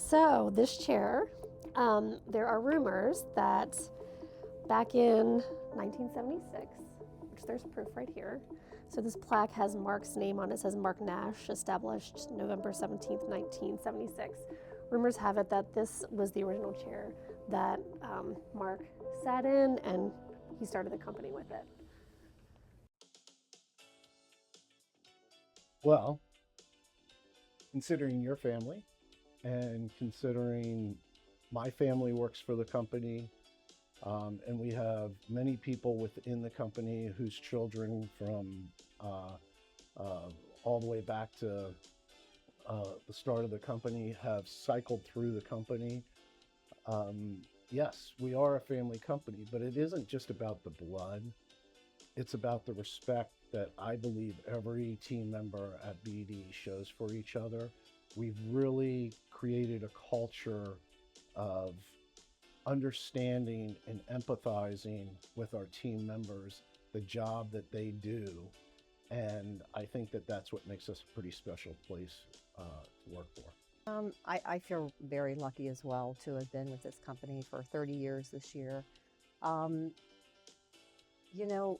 So this chair, there are rumors that back in 1976, which there's proof right here. So this plaque has Mark's name on it. It says Mark Nash, established November 17th, 1976. Rumors have it that this was the original chair that Mark sat in, and he started the company with it. Well, considering your family and considering my family works for the company, and we have many people within the company whose children from all the way back to the start of the company have cycled through the company. Yes, we are a family company, but it isn't just about the blood. It's about the respect that I believe every team member at BD shows for each other. We've really created a culture of understanding and empathizing with our team members, the job that they do. And I think that that's what makes us a pretty special place to work for. I feel very lucky as well to have been with this company for 30 years this year. Um, you know,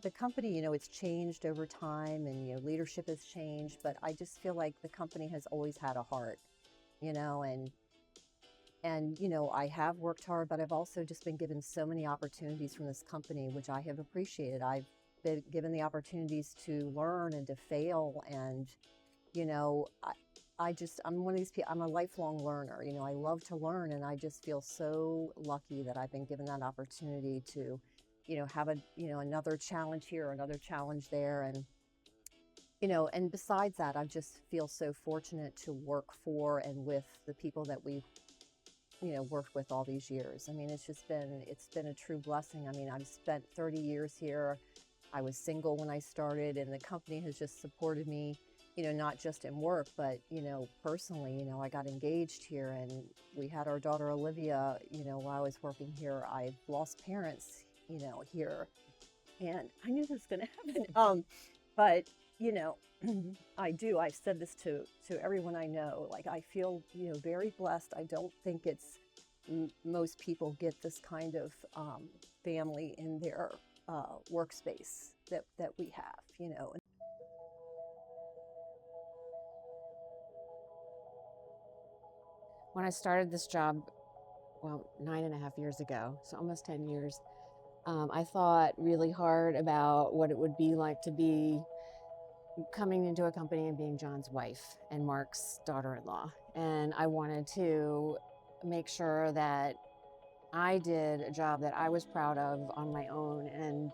the company, it's changed over time and, leadership has changed, but I just feel like the company has always had a heart, you know, and I have worked hard, but I've also just been given so many opportunities from this company, which I have appreciated. I've been given the opportunities to learn and to fail. And, I'm one of these people, I'm a lifelong learner. I love to learn, and I just feel so lucky that I've been given that opportunity to, have another challenge here, another challenge there. And besides that, I just feel so fortunate to work for and with the people that we've worked with all these years. I mean, it's been a true blessing. I mean, I've spent 30 years here. I was single when I started, and the company has just supported me, not just in work, but, personally. I got engaged here, and we had our daughter Olivia, while I was working here. I've lost parents, here, and I knew this was going to happen. But, I've said this to everyone I know, like, I feel, very blessed. I don't think most people get this kind of family in their workspace that we have. When I started this job, well, 9.5 years ago, so almost 10 years, I thought really hard about what it would be like to be coming into a company and being John's wife and Mark's daughter-in-law. And I wanted to make sure that I did a job that I was proud of on my own, and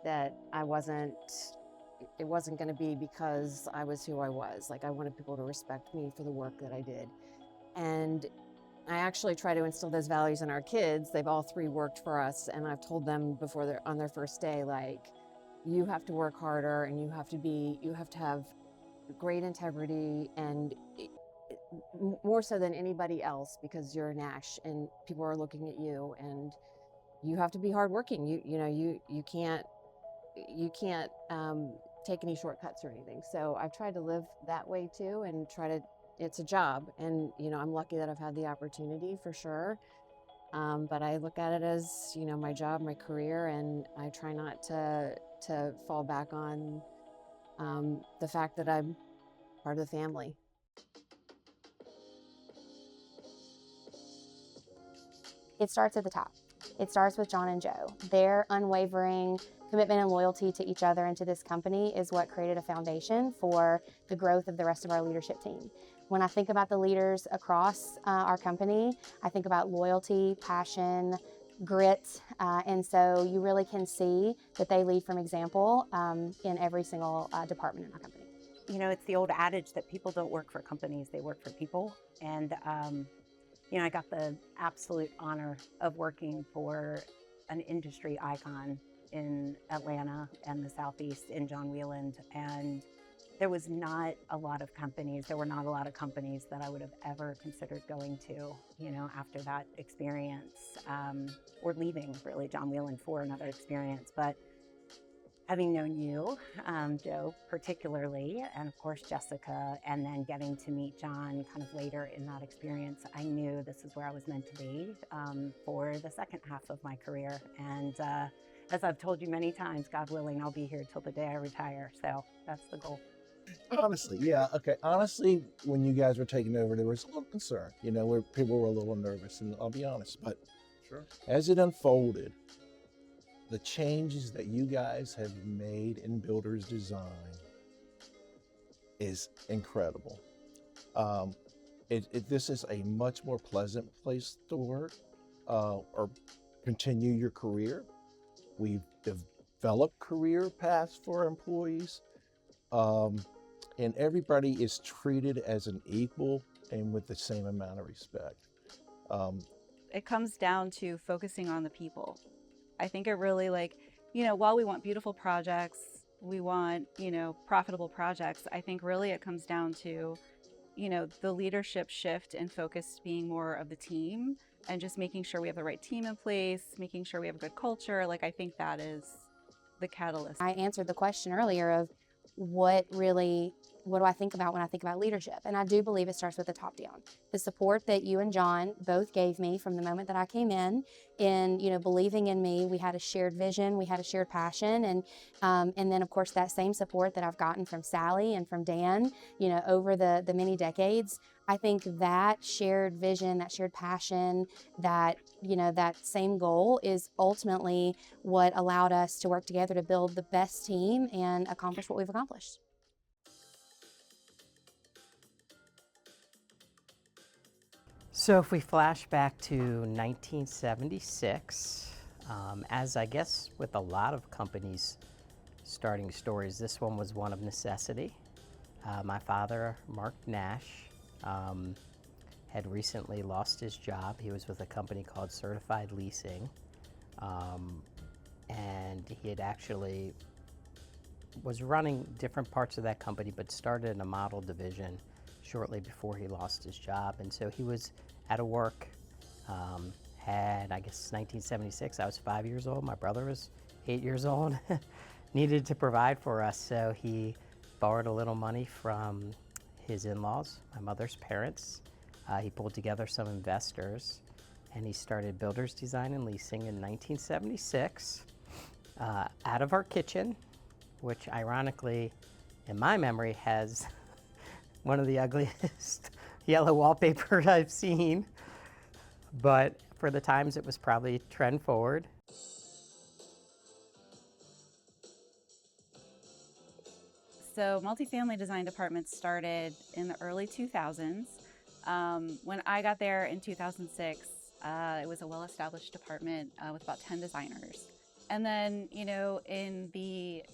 that it wasn't going to be because I was who I was. Like, I wanted people to respect me for the work that I did. And I actually try to instill those values in our kids. They've all three worked for us, and I've told them before they're on their first day, like, you have to work harder, and you have to have great integrity, and more so than anybody else, because you're Nash and people are looking at you, and you have to be hardworking. You can't take any shortcuts or anything. So I've tried to live that way too, and it's a job, and I'm lucky that I've had the opportunity, for sure. But I look at it as, my job, my career, and I try not to fall back on the fact that I'm part of the family. It starts at the top. It starts with John and Joe. Their unwavering commitment and loyalty to each other and to this company is what created a foundation for the growth of the rest of our leadership team. When I think about the leaders across our company, I think about loyalty, passion, grit, and so you really can see that they lead from example in every single department in our company. It's the old adage that people don't work for companies, they work for people. And I got the absolute honor of working for an industry icon in Atlanta and the Southeast, in John Wieland. And there were not a lot of companies that I would have ever considered going to, after that experience, or leaving, really, John Wieland for another experience. But having known you, Joe particularly, and of course Jessica, and then getting to meet John kind of later in that experience, I knew this is where I was meant to be for the second half of my career. And as I've told you many times, God willing, I'll be here till the day I retire. So that's the goal. Honestly, yeah, okay. Honestly, when you guys were taking over, there was a little concern, where people were a little nervous, and I'll be honest. But Sure. as it unfolded, the changes that you guys have made in Builders Design is incredible. This is a much more pleasant place to work or continue your career. We've developed career paths for employees, and everybody is treated as an equal and with the same amount of respect. It comes down to focusing on the people. I think it really while we want beautiful projects, we want, profitable projects, I think really it comes down to, the leadership shift and focus being more of the team and just making sure we have the right team in place, making sure we have a good culture. I think that is the catalyst. I answered the question earlier of what do I think about when I think about leadership? And I do believe it starts with the top down. The support that you and John both gave me from the moment that I came in believing in me. We had a shared vision, we had a shared passion, and then of course that same support that I've gotten from Sally and from Dan, over the many decades. I think that shared vision, that shared passion, that same goal is ultimately what allowed us to work together to build the best team and accomplish what we've accomplished. So if we flash back to 1976, as I guess with a lot of companies starting stories, this one was one of necessity. My father, Mark Nash, had recently lost his job. He was with a company called Certified Leasing, and he had actually was running different parts of that company, but started in a model division shortly before he lost his job. And so he was out of work, had, I guess, 1976, I was 5 years old, my brother was 8 years old, needed to provide for us, so he borrowed a little money from his in-laws, my mother's parents. He pulled together some investors, and he started Builders Design and Leasing in 1976 out of our kitchen, which ironically, in my memory, has one of the ugliest yellow wallpaper I've seen. But for the times, it was probably trend forward. So multifamily design departments started in the early 2000s. When I got there in 2006, it was a well-established department with about 10 designers. And then, in the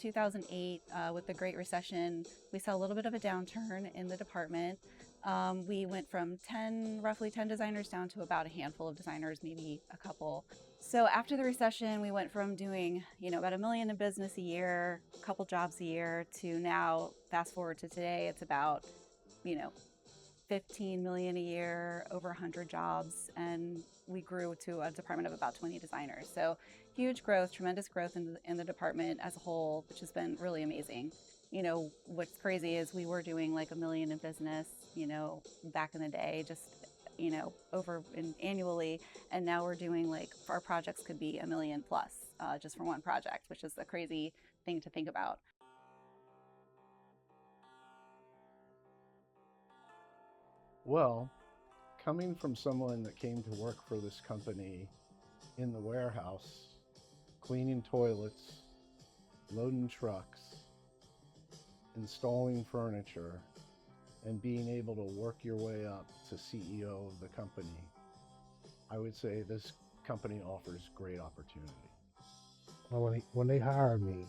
2008, with the Great Recession, we saw a little bit of a downturn in the department. We went from roughly 10 designers down to about a handful of designers, maybe a couple. So after the recession, we went from doing, about $1 million in business a year, a couple jobs a year, to now, fast forward to today, it's about, 15 million a year, over 100 jobs, and we grew to a department of about 20 designers. So huge growth, tremendous growth in the department as a whole, which has been really amazing. What's crazy is we were doing like $1 million in business, back in the day, just, annually, and now we're doing our projects could be $1 million plus, just for one project, which is a crazy thing to think about. Well, coming from someone that came to work for this company in the warehouse, cleaning toilets, loading trucks, installing furniture, and being able to work your way up to CEO of the company, I would say this company offers great opportunity. Well, when they hired me,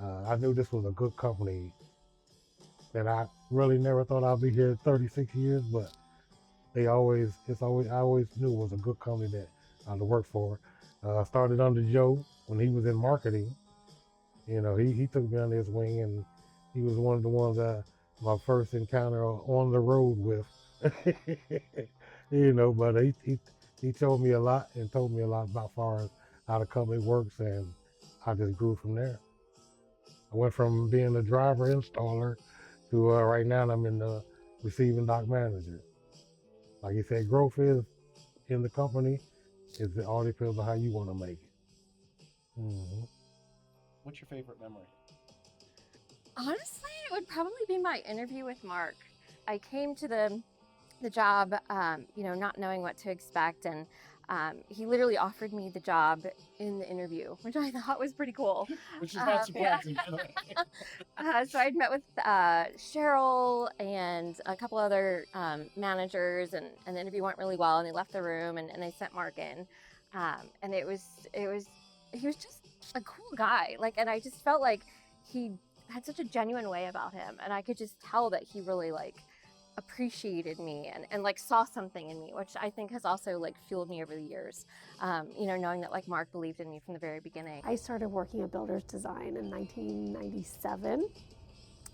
I knew this was a good company that I really never thought I'd be here 36 years, but I always knew it was a good company that to work for. I started under Joe when he was in marketing. He took me under his wing, and he was one of the ones that my first encounter on the road with. But he told me a lot and told me a lot about far as how the company works, and I just grew from there. I went from being a driver installer to right now I'm in the receiving dock manager. Like you said, growth is in the company. It all depends on how you want to make it. Mhm. What's your favorite memory? Honestly, it would probably be my interview with Mark. I came to the job, not knowing what to expect, and he literally offered me the job in the interview, which I thought was pretty cool. Which is not surprising. So I'd met with Cheryl and a couple other managers, and the interview went really well. And they left the room, and they sent Mark in, and he was just a cool guy. And I just felt like he had such a genuine way about him, and I could just tell that he really appreciated me and saw something in me, which I think has also fueled me over the years. Knowing that Mark believed in me from the very beginning. I started working at Builders Design in 1997.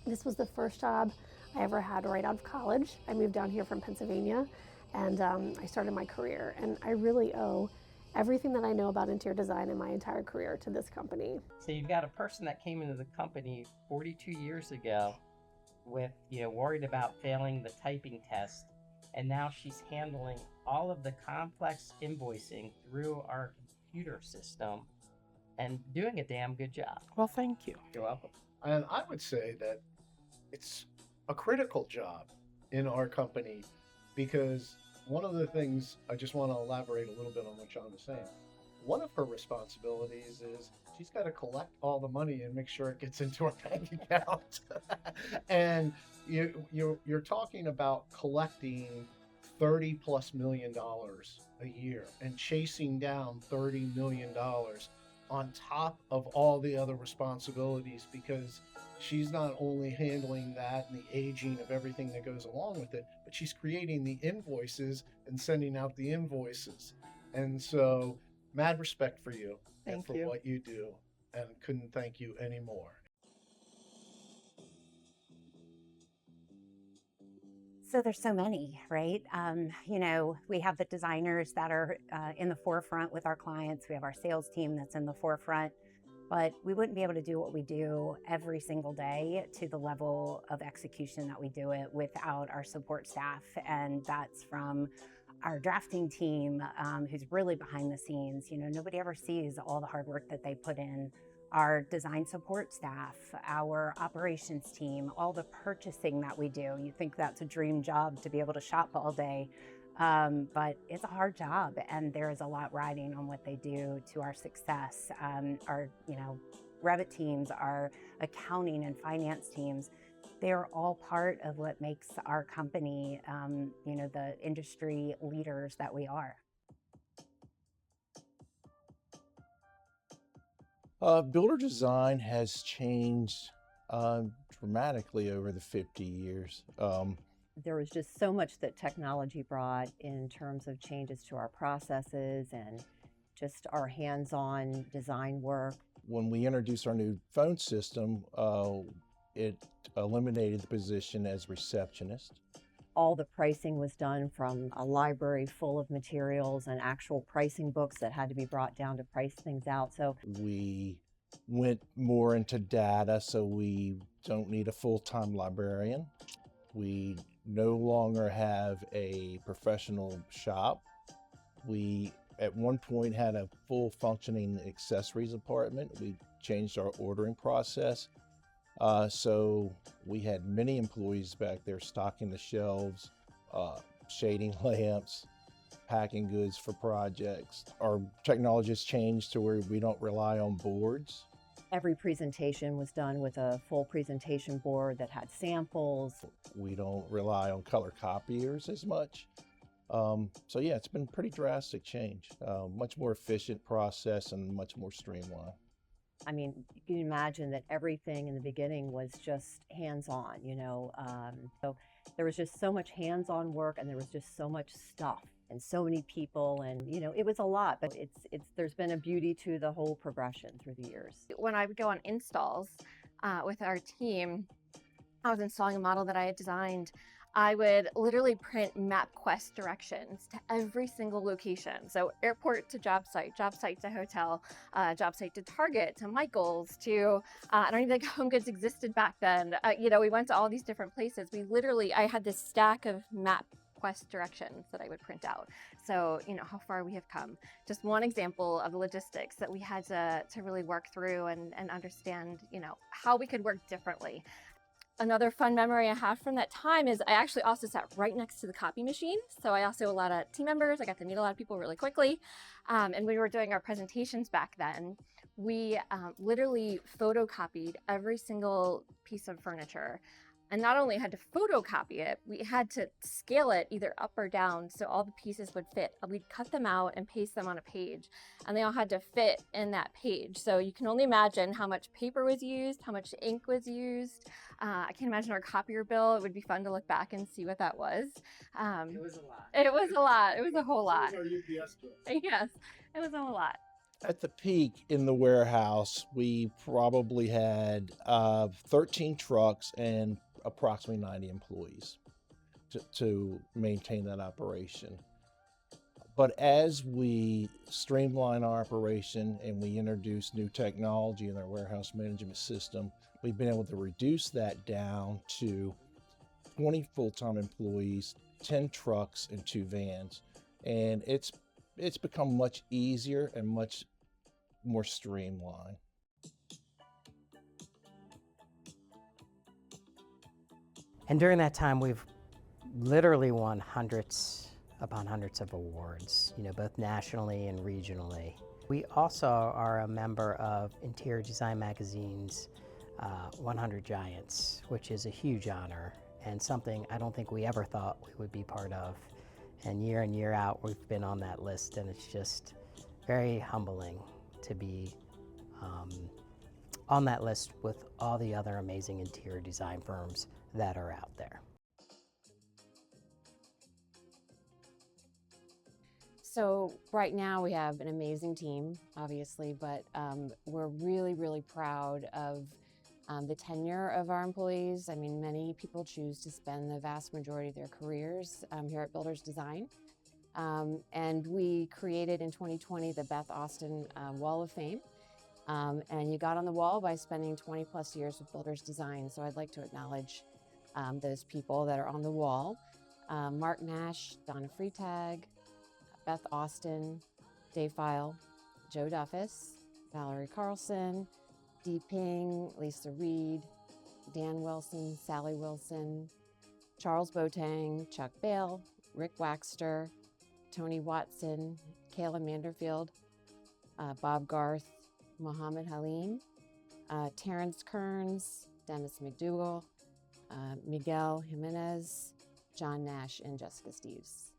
This was the first job I ever had right out of college. I moved down here from Pennsylvania, and I started my career. And I really owe everything that I know about interior design in my entire career to this company. So you've got a person that came into the company 42 years ago with, worried about failing the typing test, and now she's handling all of the complex invoicing through our computer system and doing a damn good job. Well, thank you. You're welcome. And I would say that it's a critical job in our company, because one of the things I just want to elaborate a little bit on what John was saying. One of her responsibilities is she's got to collect all the money and make sure it gets into our bank account. And you're talking about collecting $30+ million a year and chasing down $30 million on top of all the other responsibilities, because she's not only handling that and the aging of everything that goes along with it, but she's creating the invoices and sending out the invoices. And so, mad respect for you and for what you do, and couldn't thank you anymore. So there's so many, right? We have the designers that are in the forefront with our clients. We have our sales team that's in the forefront, but we wouldn't be able to do what we do every single day to the level of execution that we do it without our support staff. And that's from our drafting team, who's really behind the scenes. Nobody ever sees all the hard work that they put in. Our design support staff, our operations team, all the purchasing that we do. You think that's a dream job to be able to shop all day, but it's a hard job, and there is a lot riding on what they do to our success. Our Revit teams, our accounting and finance teams, they're all part of what makes our company, the industry leaders that we are. Builder design has changed dramatically over the 50 years. There was just so much that technology brought in terms of changes to our processes and just our hands-on design work. When we introduced our new phone system, it eliminated the position as receptionist. All the pricing was done from a library full of materials and actual pricing books that had to be brought down to price things out. So we went more into data, so we don't need a full-time librarian. We no longer have a professional shop. We, at one point, had a full functioning accessories department. We changed our ordering process. So we had many employees back there stocking the shelves, shading lamps, packing goods for projects. Our technology has changed to where we don't rely on boards. every presentation was done with a full presentation board that had samples. We don't rely on color copiers as much. So yeah, it's been a pretty drastic change. Much more efficient process and much more streamlined. I mean, you can imagine that everything in the beginning was just hands-on, you know. So there was just so much hands-on work, and there was just so much stuff and so many people, and you know, it was a lot. But there's been a beauty to the whole progression through the years. When I would go on installs with our team, I was installing a model that I had designed. I would literally print MapQuest directions to every single location. So airport to job site to hotel, job site to Target, to Michael's, to, I don't even think Home Goods existed back then. We went to all these different places. I had this stack of MapQuest directions that I would print out. So, how far we have come. Just one example of the logistics that we had to really work through and understand, how we could work differently. Another fun memory I have from that time is I actually also sat right next to the copy machine. So I also, a lot of team members, I got to meet a lot of people really quickly. And when we were doing our presentations back then, we literally photocopied every single piece of furniture. And not only had to photocopy it, we had to scale it either up or down so all the pieces would fit. We'd cut them out and paste them on a page, and they all had to fit in that page. So you can only imagine how much paper was used, how much ink was used. I can't imagine our copier bill. It would be fun to look back and see what that was. It was a lot. It was a lot. It was a whole lot. Our UPS bill. Yes, it was a whole lot. At the peak in the warehouse, we probably had 13 trucks and approximately 90 employees to maintain that operation. But as we streamline our operation and we introduce new technology in our warehouse management system, we've been able to reduce that down to 20 full-time employees, 10 trucks, and 2 vans. And it's become much easier and much more streamlined. And during that time, we've literally won hundreds upon hundreds of awards, both nationally and regionally. We also are a member of Interior Design Magazine's 100 Giants, which is a huge honor and something I don't think we ever thought we would be part of. And year out, we've been on that list, and it's just very humbling to be on that list with all the other amazing interior design firms that are out there. So right now we have an amazing team, obviously, but we're really proud of the tenure of our employees. I mean, many people choose to spend the vast majority of their careers here at Builders Design. And we created in 2020 the Beth Austin Wall of Fame. And you got on the wall by spending 20 plus years with Builders Design. So I'd like to acknowledge those people that are on the wall. Mark Nash, Donna Freitag, Beth Austin, Dave File, Joe Duffus, Valerie Carlson, Dee Ping, Lisa Reed, Dan Wilson, Sally Wilson, Charles Botang, Chuck Bale, Rick Waxter, Tony Watson, Kayla Manderfield, Bob Garth, Mohammed Halim, Terrence Kearns, Dennis McDougall, Miguel Jimenez, John Nash, and Jessica Steves.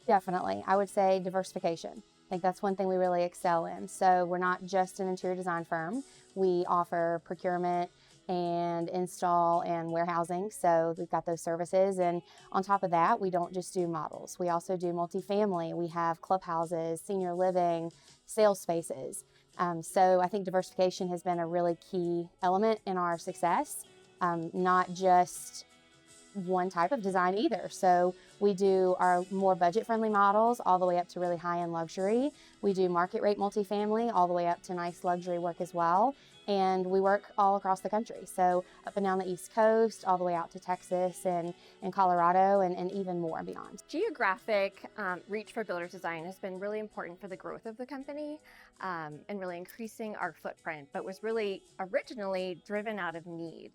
Definitely. I would say diversification. I think that's one thing we really excel in. So we're not just an interior design firm. We offer procurement and install and warehousing. So we've got those services. And on top of that, we don't just do models. We also do multifamily. We have clubhouses, senior living, sales spaces. So I think diversification has been a really key element in our success, not just one type of design either. So we do our more budget-friendly models all the way up to really high-end luxury. We do market rate multifamily all the way up to nice luxury work as well. And we work all across the country. So up and down the East Coast, all the way out to Texas and Colorado and even more and beyond. Geographic reach for Builders Design has been really important for the growth of the company and really increasing our footprint, but was really originally driven out of need.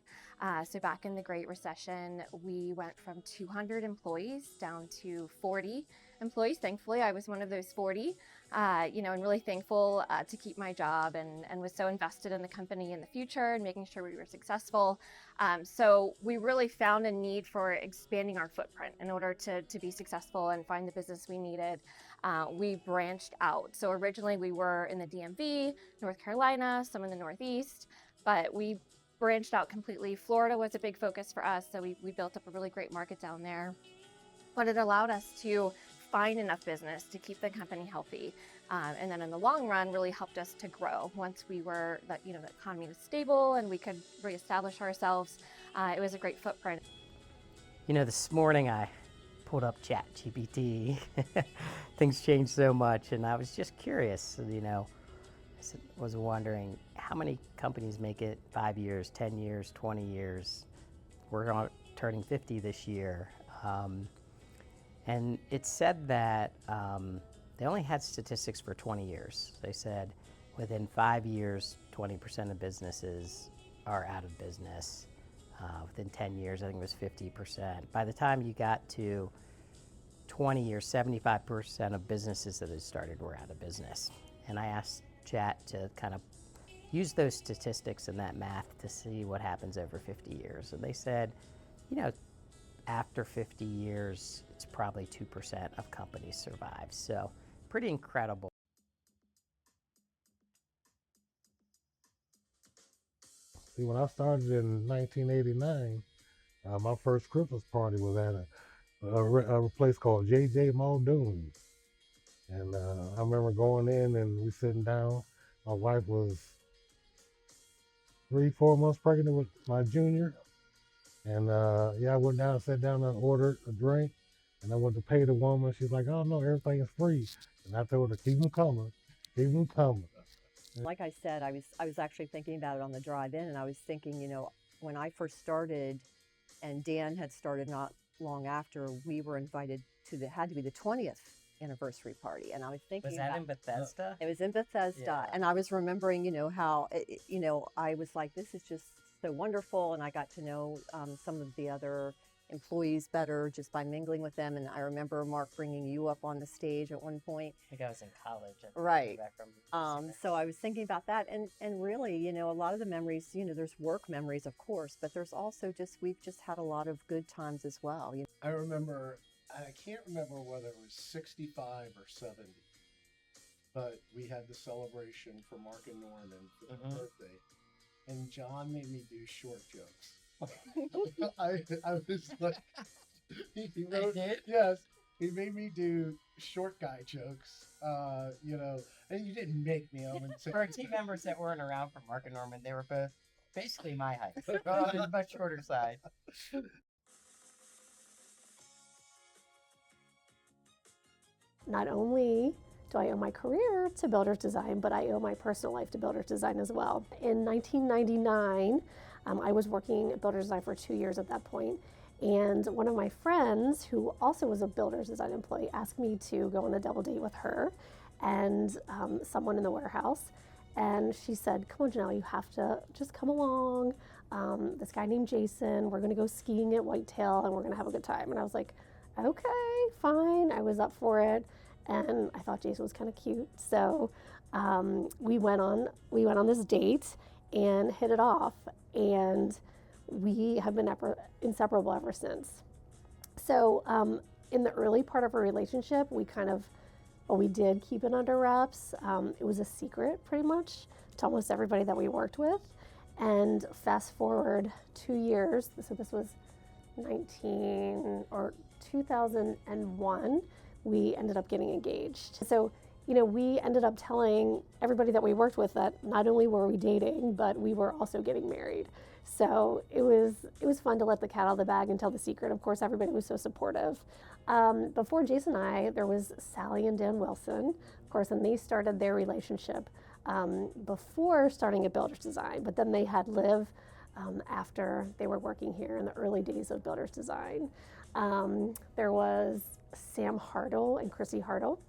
So back in the Great Recession, we went from 200 employees down to 40 employees. Thankfully, I was one of those 40, and really thankful to keep my job and was so invested in the company in the future and making sure we were successful. So we really found a need for expanding our footprint in order to be successful and find the business we needed. We branched out. So originally we were in the DMV, North Carolina, some in the Northeast, but we branched out completely. Florida was a big focus for us, so we built up a really great market down there. But it allowed us to find enough business to keep the company healthy. And then in the long run, really helped us to grow. Once we were, the economy was stable and we could reestablish ourselves, it was a great footprint. You know, this morning I pulled up ChatGPT. Things changed so much, and I was just curious, was wondering how many companies make it 5 years, 10 years, 20 years. We're turning 50 this year. And it said that they only had statistics for 20 years. They said within 5 years, 20% of businesses are out of business. Within 10 years, I think it was 50%. By the time you got to 20 years, 75% of businesses that had started were out of business. And I asked Chat to kind of use those statistics and that math to see what happens over 50 years. And they said, after 50 years, it's probably 2% of companies survive. So pretty incredible. See, when I started in 1989, my first Christmas party was at a place called J.J. Muldoon's. And I remember going in and we sitting down. My wife was 3-4 months pregnant with my junior. And I went down and sat down and ordered a drink. And I went to pay the woman. She's like, oh no, everything is free. And I told her, keep them coming, keep them coming. Like I said, I was actually thinking about it on the drive in, and I was thinking, when I first started and Dan had started not long after, we were invited to had to be the 20th anniversary party. And I was thinking, Was that in Bethesda? It was in Bethesda. Yeah. And I was remembering, how, I was like, this is just so wonderful. And I got to know some of the other employees better just by mingling with them. And I remember Mark bringing you up on the stage at one point. I think I was in college. Right. Back from So I was thinking about that, and really, a lot of the memories, there's work memories, of course, but there's also we've just had a lot of good times as well. I remember, I can't remember whether it was 65 or 70, but we had the celebration for Mark and Norman for their birthday, and John made me do short jokes. I was like, he wrote, yes, he made me do short guy jokes, and you didn't make me. For our team members that weren't around for Mark and Norman, they were both basically my height, on the much shorter side. Not only do I owe my career to Builders Design, but I owe my personal life to Builders Design as well. In 1999, I was working at Builders Design for 2 years at that point, and one of my friends, who also was a Builders Design employee, asked me to go on a double date with her and someone in the warehouse. And she said, come on, Janelle, you have to just come along. This guy named Jason, we're gonna go skiing at Whitetail and we're gonna have a good time. And I was like, okay, fine. I was up for it. And I thought Jason was kind of cute. So we went on this date and hit it off. And we have been inseparable ever since. So in the early part of our relationship, we did keep it under wraps. It was a secret pretty much to almost everybody that we worked with. And fast forward 2 years, so this was 2001, we ended up getting engaged. So, we ended up telling everybody that we worked with that not only were we dating, but we were also getting married. So it was fun to let the cat out of the bag and tell the secret. Of course, everybody was so supportive. Before Jason and I, there was Sally and Dan Wilson, of course, and they started their relationship before starting at Builders Design, but then they had Liv after they were working here in the early days of Builders Design. There was Sam Hartle and Chrissy Hartle.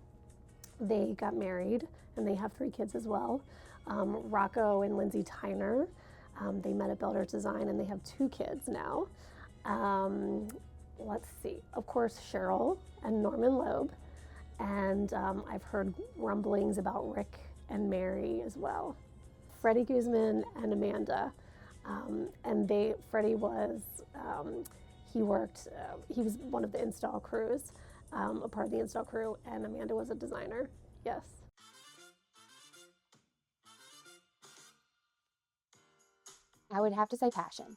They got married and they have 3 kids as well. Rocco and Lindsay Tyner, they met at Builders Design and they have 2 kids now. Let's see, of course, Cheryl and Norman Loeb. And I've heard rumblings about Rick and Mary as well. Freddie Guzman and Amanda. Freddie was, he was one of the install crews, a part of the install crew, and Amanda was a designer, yes. I would have to say passion.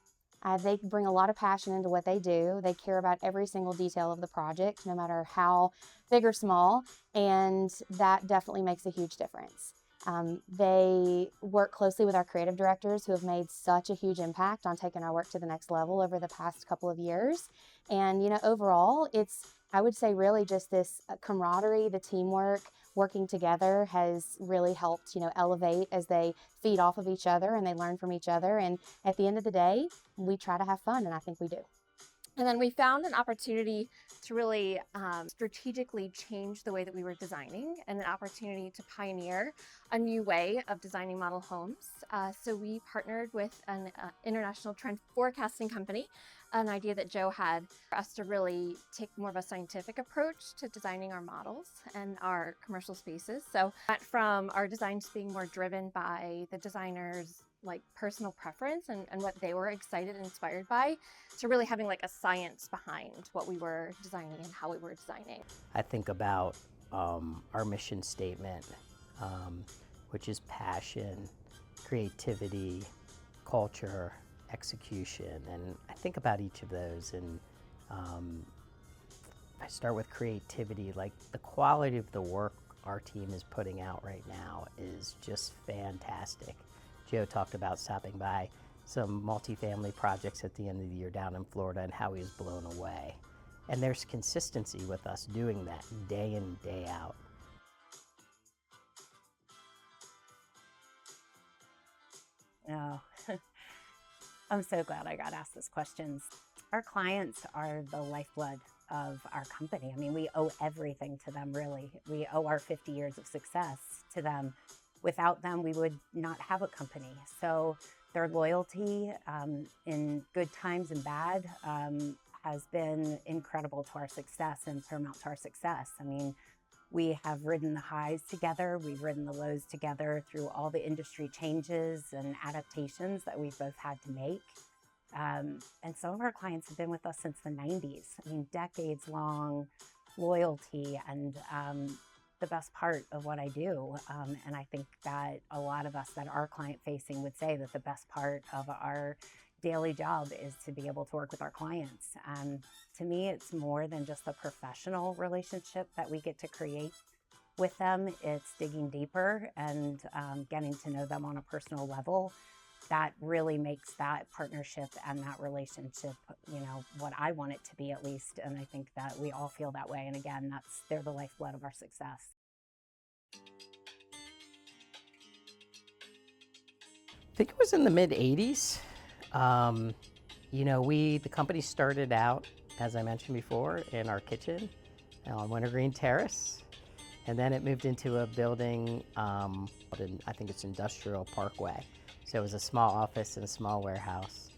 They bring a lot of passion into what they do. They care about every single detail of the project, no matter how big or small, and that definitely makes a huge difference. They work closely with our creative directors who have made such a huge impact on taking our work to the next level over the past couple of years. And, overall, I would say really just this camaraderie, the teamwork, working together has really helped, elevate as they feed off of each other and they learn from each other. And at the end of the day, we try to have fun, and I think we do. And then we found an opportunity to really strategically change the way that we were designing, and an opportunity to pioneer a new way of designing model homes. So we partnered with an international trend forecasting company, an idea that Joe had for us to really take more of a scientific approach to designing our models and our commercial spaces. So went from our designs being more driven by the designers' personal preference and what they were excited and inspired by, to really having a science behind what we were designing and how we were designing. I think about our mission statement, which is passion, creativity, culture, execution, and I think about each of those, and I start with creativity. The quality of the work our team is putting out right now is just fantastic. Joe talked about stopping by some multifamily projects at the end of the year down in Florida and how he was blown away. And there's consistency with us doing that day in, day out. Oh, I'm so glad I got asked these questions. Our clients are the lifeblood of our company. I mean, we owe everything to them, really. We owe our 50 years of success to them. Without them, we would not have a company. So their loyalty in good times and bad has been incredible to our success and paramount to our success. I mean, we have ridden the highs together. We've ridden the lows together through all the industry changes and adaptations that we've both had to make. And some of our clients have been with us since the 90s. I mean, decades long loyalty, and the best part of what I do. And I think that a lot of us that are client facing would say that the best part of our daily job is to be able to work with our clients. To me, it's more than just the professional relationship that we get to create with them. It's digging deeper and getting to know them on a personal level. That really makes that partnership and that relationship, what I want it to be, at least. And I think that we all feel that way. And again, they're the lifeblood of our success. I think it was in the mid 80s. The company started out, as I mentioned before, in our kitchen on Wintergreen Terrace. And then it moved into a building, I think it's Industrial Parkway. So it was a small office and a small warehouse.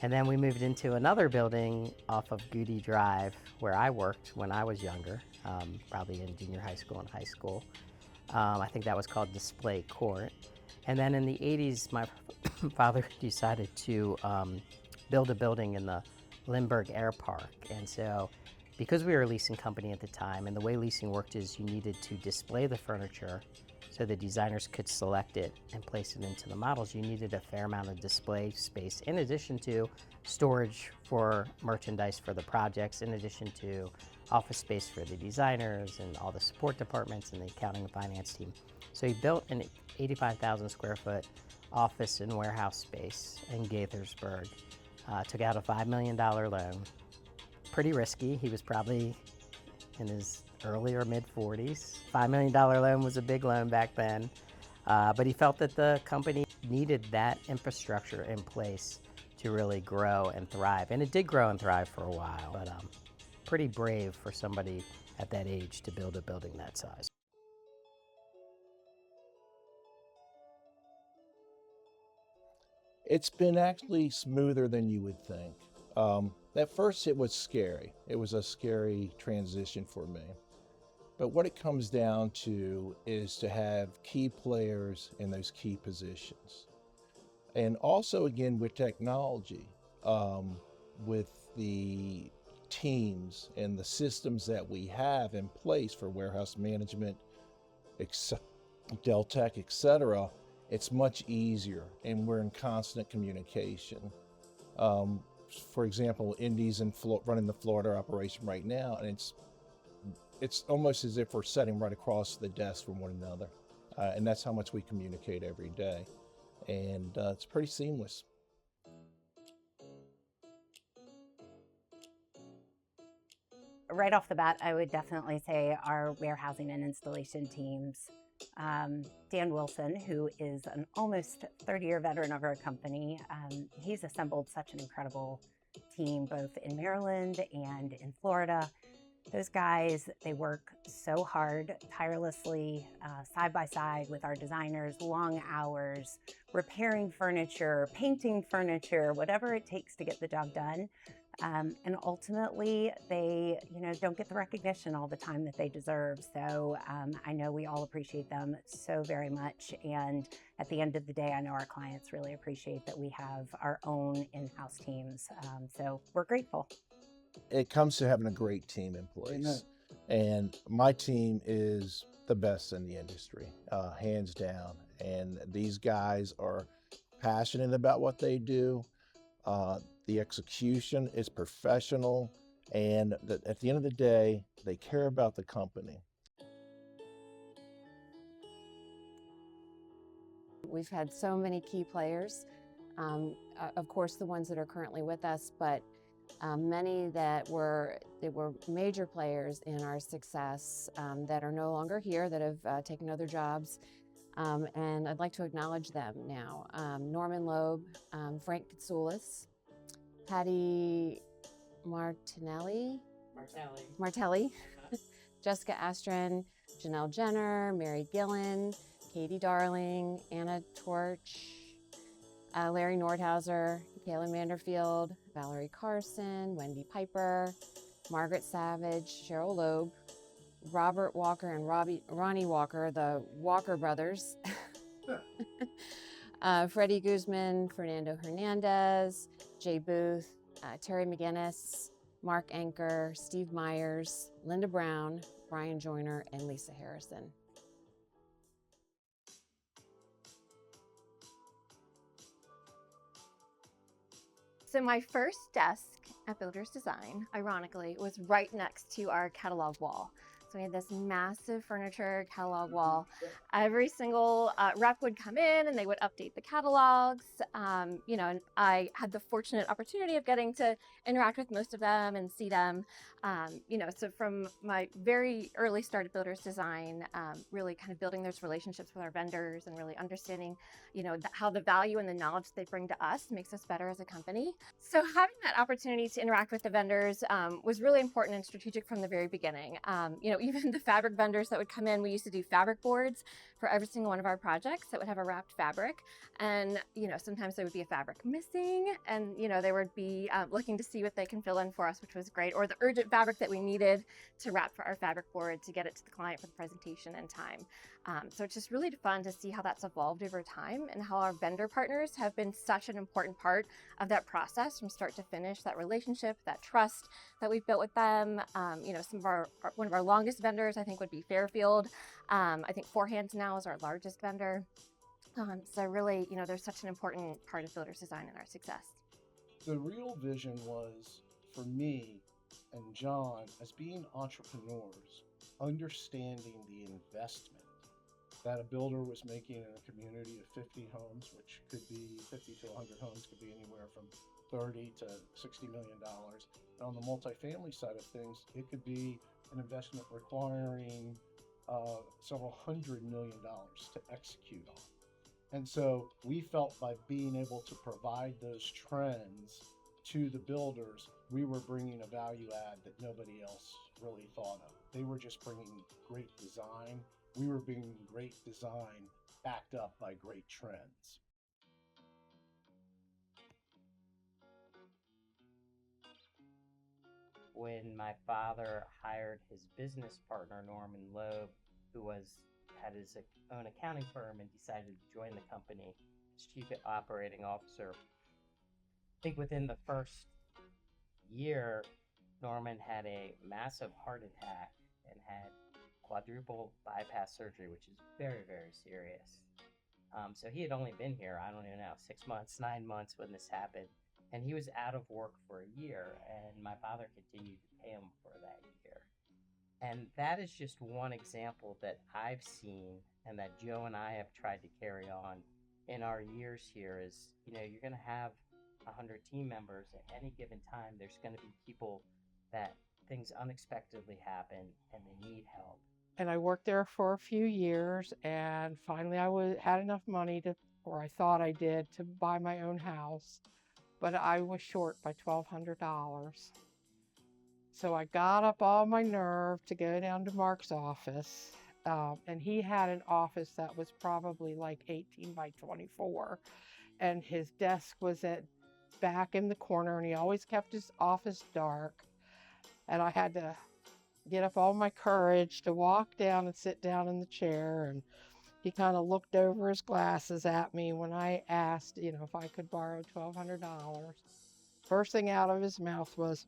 And then we moved into another building off of Goody Drive, where I worked when I was younger, probably in junior high school and high school. I think that was called Display Court. And then in the 80s, my father decided to build a building in the Lindbergh Air Park. And so, because we were a leasing company at the time, and the way leasing worked is you needed to display the furniture so the designers could select it and place it into the models, you needed a fair amount of display space, in addition to storage for merchandise for the projects, in addition to office space for the designers and all the support departments and the accounting and finance team. So he built an 85,000 square foot office and warehouse space in Gaithersburg, took out a $5 million loan. Pretty risky. He was probably in his early or mid 40s. $5 million loan was a big loan back then, but he felt that the company needed that infrastructure in place to really grow and thrive. And it did grow and thrive for a while, but pretty brave for somebody at that age to build a building that size. It's been actually smoother than you would think. At first it was scary. It was a scary transition for me. But what it comes down to is to have key players in those key positions. And also, again, with technology, with the teams and the systems that we have in place for warehouse management, Deltek, etc., it's much easier, and we're in constant communication. for example, Indy's running the Florida operation right now, and it's almost as if we're sitting right across the desk from one another, and that's how much we communicate every day, and it's pretty seamless. Right off the bat, I would definitely say our warehousing and installation teams. Dan Wilson, who is an almost 30-year veteran of our company, he's assembled such an incredible team both in Maryland and in Florida. Those guys, they work so hard, tirelessly, side by side with our designers, long hours, repairing furniture, painting furniture, whatever it takes to get the job done. And ultimately, they, don't get the recognition all the time that they deserve. So I know we all appreciate them so very much. And at the end of the day, I know our clients really appreciate that we have our own in-house teams. So we're grateful. It comes to having a great team in place. And my team is the best in the industry, hands down. And these guys are passionate about what they do. The execution is professional, and at the end of the day, they care about the company. We've had so many key players, of course the ones that are currently with us, but many that were major players in our success that are no longer here, that have taken other jobs. And I'd like to acknowledge them now. Norman Loeb, Frank Katsoulis, Patty Martelli, Jessica Astron, Janelle Jenner, Mary Gillen, Katie Darling, Anna Torch, Larry Nordhauser, Kaylin Vanderfield, Valerie Carson, Wendy Piper, Margaret Savage, Cheryl Loeb, Robert Walker and Ronnie Walker, the Walker brothers, Freddie Guzman, Fernando Hernandez, Jay Booth, Terry McGinnis, Mark Anker, Steve Myers, Linda Brown, Brian Joyner, and Lisa Harrison. So my first desk at Builders Design, ironically, was right next to our catalog wall. So we had this massive furniture catalog wall. Every single rep would come in and they would update the catalogs. And I had the fortunate opportunity of getting to interact with most of them and see them. So from my very early start at Builders Design, really kind of building those relationships with our vendors and really understanding, how the value and the knowledge they bring to us makes us better as a company. So having that opportunity to interact with the vendors was really important and strategic from the very beginning. Even the fabric vendors that would come in, we used to do fabric boards for every single one of our projects that would have a wrapped fabric. And, sometimes there would be a fabric missing and, they would be looking to see what they can fill in for us, which was great. Or the urgent fabric that we needed to wrap for our fabric board to get it to the client for the presentation in time. So it's just really fun to see how that's evolved over time and how our vendor partners have been such an important part of that process from start to finish, that relationship, that trust that we've built with them. One of our longest vendors, I think, would be Fairfield. I think Four Hands now is our largest vendor. So really, they're such an important part of Builders Design and our success. The real vision was for me and John as being entrepreneurs, understanding the investment that a builder was making in a community of 50 homes, which could be 50 to 100 homes, could be anywhere from $30 to $60 million. And on the multifamily side of things, it could be an investment requiring several $100 million to execute on. And so we felt by being able to provide those trends to the builders, we were bringing a value add that nobody else really thought of. They were just bringing great design. We were bringing great design backed up by great trends. When my father hired his business partner, Norman Loeb, who had his own accounting firm and decided to join the company as chief operating officer, I think within the first year, Norman had a massive heart attack and had quadruple bypass surgery, which is very, very serious. So he had only been here, I don't even know, 6 months, 9 months when this happened. And he was out of work for a year, and my father continued to pay him for that year. And that is just one example that I've seen and that Joe and I have tried to carry on in our years here is, you know, you're going to have 100 team members at any given time. There's going to be people that things unexpectedly happen and they need help. And I worked there for a few years, and finally had enough money to, or I thought I did, to buy my own house, but I was short by $1,200. So I got up all my nerve to go down to Mark's office, and he had an office that was probably like 18 by 24, and his desk was back in the corner, and he always kept his office dark, and I had to get up all my courage to walk down and sit down in the chair, and he kind of looked over his glasses at me when I asked, you know, if I could borrow $1,200. First thing out of his mouth was,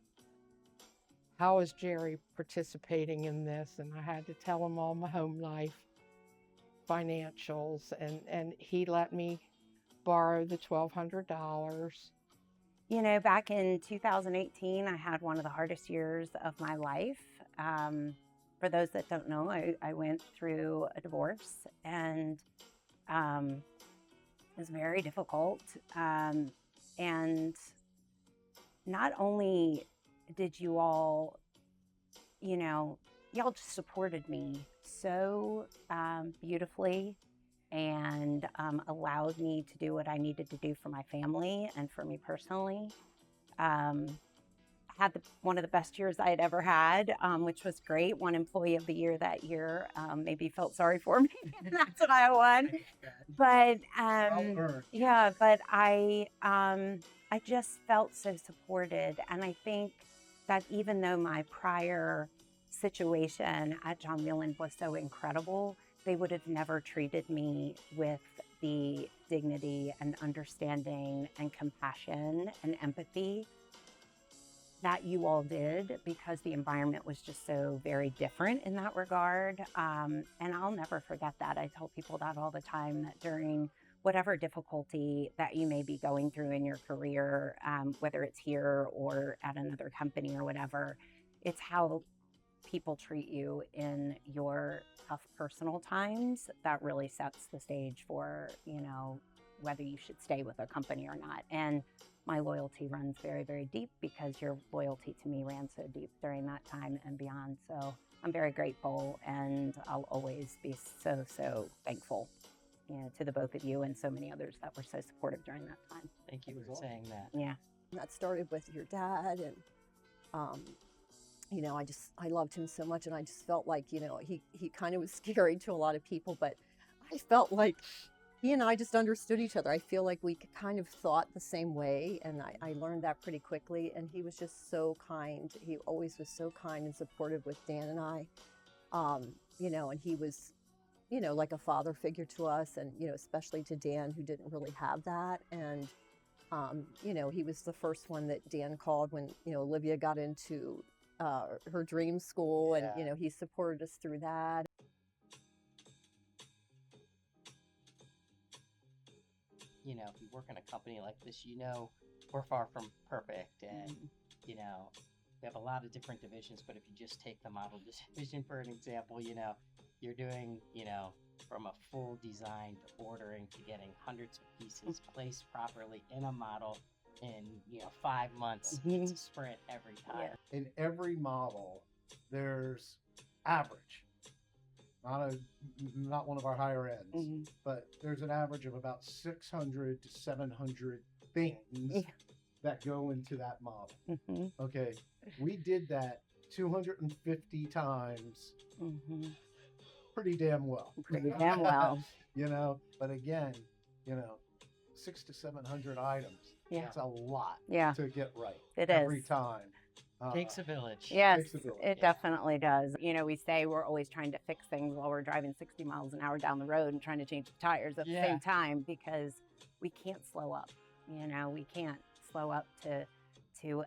"How is Jerry participating in this?" And I had to tell him all my home life financials, and he let me borrow the $1,200. You know, back in 2018, I had one of the hardest years of my life. For those that don't know, I went through a divorce, and it was very difficult. And not only did you all, you know, y'all just supported me so beautifully and allowed me to do what I needed to do for my family and for me personally. Had one of the best years I had ever had, which was great. Won Employee of the Year that year. Maybe felt sorry for me, and that's what I won. But yeah, but I just felt so supported, and I think that even though my prior situation at John Wieland was so incredible, they would have never treated me with the dignity and understanding and compassion and empathy that you all did, because the environment was just so very different in that regard. And I'll never forget that. I tell people that all the time, that during whatever difficulty that you may be going through in your career, whether it's here or at another company or whatever, it's how people treat you in your tough personal times that really sets the stage for, you know, whether you should stay with a company or not. And my loyalty runs very, very deep, because your loyalty to me ran so deep during that time and beyond. So I'm very grateful, and I'll always be so, so thankful, you know, to the both of you and so many others that were so supportive during that time. Thank you for saying that. Yeah. That started with your dad, and you know, I loved him so much, and I just felt like, you know, he kind of was scary to a lot of people, but I felt like he and I just understood each other. I feel like we kind of thought the same way, and I learned that pretty quickly. And he was just so kind. He always was so kind and supportive with Dan and I, you know, and he was, you know, like a father figure to us, and, you know, especially to Dan, who didn't really have that. And, you know, he was the first one that Dan called when, you know, Olivia got into her dream school, and, you know, he supported us through that. You know, if you work in a company like this, you know, we're far from perfect, and, you know, we have a lot of different divisions, but if you just take the model division for an example, you know, you're doing, you know, from a full design to ordering to getting hundreds of pieces placed properly in a model in, you know, 5 months. It's a sprint every time. In every model, there's average. Not one of our higher ends, but there's an average of about 600 to 700 things that go into that model. Okay, we did that 250 times, pretty damn well. Pretty damn well. You know, but again, you know, 600 to 700 items. Yeah. That's a lot to get right. It every is. time. Takes a village. Yes, Takes a village. it definitely does. You know, we say we're always trying to fix things while we're driving 60 miles an hour down the road and trying to change the tires at the same time, because we can't slow up. You know, we can't slow up to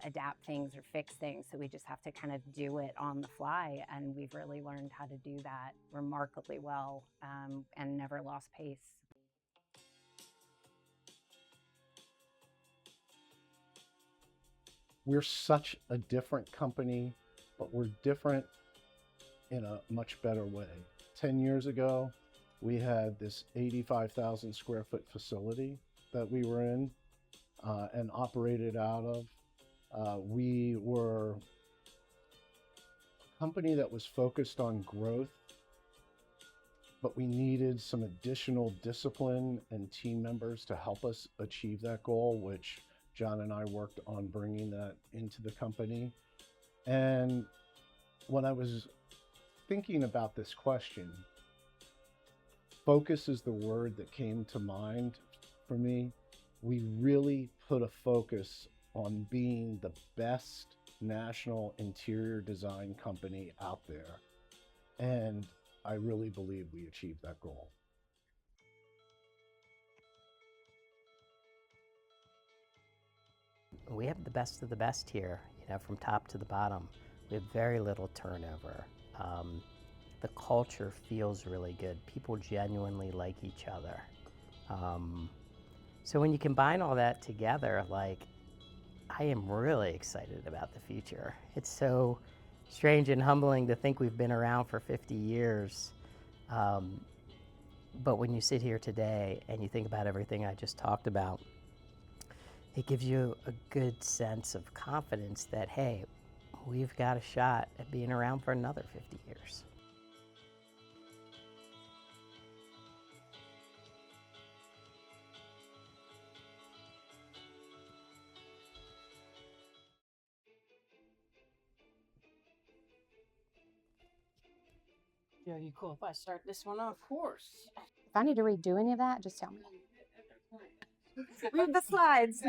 adapt things or fix things. So we just have to kind of do it on the fly. And we've really learned how to do that remarkably well, and never lost pace. we're such a different company, but we're different in a much better way. 10 years ago, we had this 85,000 square foot facility that we were in and operated out of. We were a company that was focused on growth, but we needed some additional discipline and team members to help us achieve that goal, which John and I worked on bringing that into the company. And when I was thinking about this question, focus is the word that came to mind for me. We really put a focus on being the best national interior design company out there. And I really believe we achieved that goal. We have the best of the best here, from top to the bottom. We have very little turnover. The culture feels really good. People genuinely like each other. So when you combine all that together, I am really excited about the future. It's so strange and humbling to think we've been around for 50 years. But when you sit here today and you think about everything I just talked about, it gives you a good sense of confidence that, hey, we've got a shot at being around for another 50 years. Yeah, you cool if I start this one off? Of course. If I need to redo any of that, just tell me. Read the slides.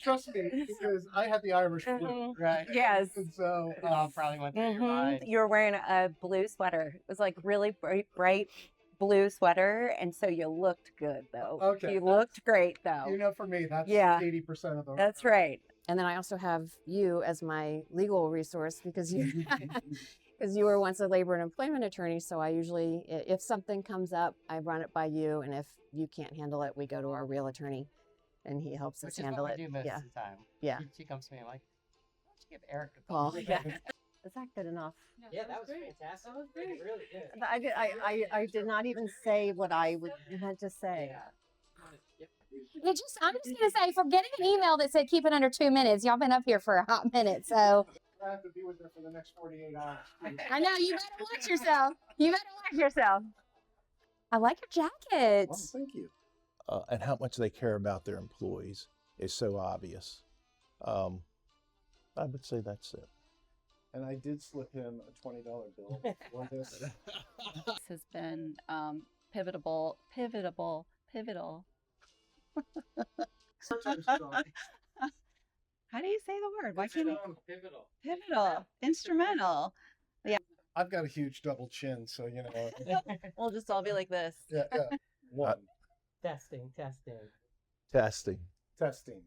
Trust me, because I had the Irish flu. Right. Yes. And so It all probably went through your mind. You were wearing a blue sweater. It was like really bright blue sweater, and so you looked good though. Okay. You looked great though. For me, that's Yeah. 80% of the. That's right. And then I also have you as my legal resource because you because you were once a labor and employment attorney. So I usually, if something comes up, I run it by you, and if you can't handle it, we go to our real attorney, and he helps us Which is handle what it. we do most Yeah. of the time. Yeah. She comes to me like, why don't you give Eric a Call. call? Is that good enough? Yeah, that was fantastic. That was great. Really good. I did not even say what I meant to say. I'm just gonna say, for getting an email that said keep it under 2 minutes, y'all been up here for a hot minute, so I have to be with her for the next 48 hours. I know you better watch yourself. You better watch yourself. I like your jacket. Well, thank you. And how much they care about their employees is so obvious. I would say that's it. And I did slip him a $20 bill for this. This has been pivotal. How do you say the word? Why can't you? Pivotal. Instrumental. I've got a huge double chin, so We'll just all be like this. Yeah. One. Testing. Testing. Testing.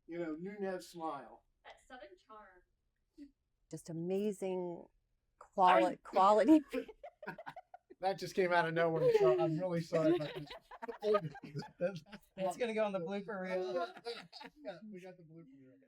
Nunez smile. That Southern charm. Just amazing quality. That just came out of nowhere, so I'm really sorry about this. It's going to go on the blooper reel. We got the blooper reel.